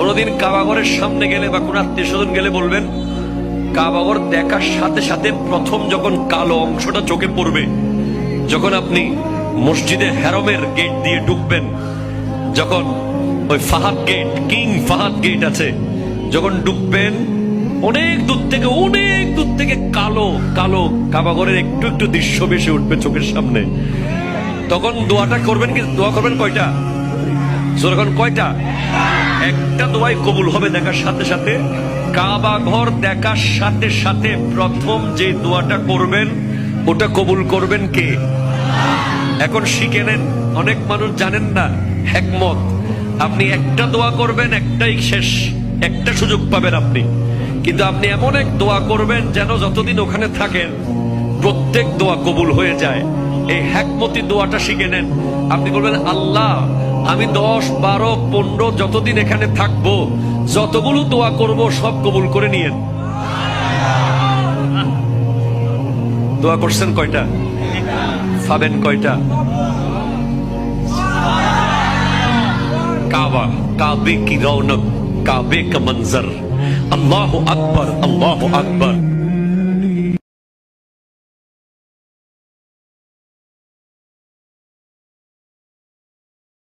কোনদিন কাবাঘরের সামনে গেলে বা কোন আত্মীয় স্বজন গেলে বলবেন, কাবাঘর দেখার সাথে সাথে প্রথম যখন কালো অংশটা চোখে পড়বে, যখন আপনি মসজিদে হেরমের গেট দিয়ে ঢুকবেন, যখন ওই Fahad gate, King Fahad gate আছে, যখন ঢুকবেন অনেক দূর থেকে কালো কালো কাবাঘরের একটু একটু দৃশ্য ভেসে উঠবে চোখের সামনে। তখন দোয়াটা করবেন, কিন্তু দোয়া করবেন কয়টা? যখন কয়টা? একটা দোয়াই কবুল হবে দেখার সাথে সাথে। কাবা ঘর দেখার সাথে সাথে প্রথম যে দোয়াটা করবেন ওটা কবুল করবেন কে? এখন শিখে নেন, অনেক মানুষ জানেন না হিকমত। আপনি একটা দোয়া করবেন, একটাই শেষ, একটা সুযোগ পাবেন আপনি, কিন্তু আপনি এমন এক দোয়া করবেন যেন যতদিন ওখানে থাকেন প্রত্যেক দোয়া কবুল হয়ে যায়। এই হিকমতি দোয়াটা শিখে নেন। আপনি বলবেন, আল্লাহ আমি 10, 12, 15 যতদিন এখানে থাকবো, যতগুলো দোয়া করব সব কবুল করে নিয়েন। দোয়া করছেন কয়টা? পাবেন কয়টা? কাবা, কাবে কি রৌনক, কাবে কা মঞ্জর, আল্লাহু আকবার, আল্লাহু আকবার।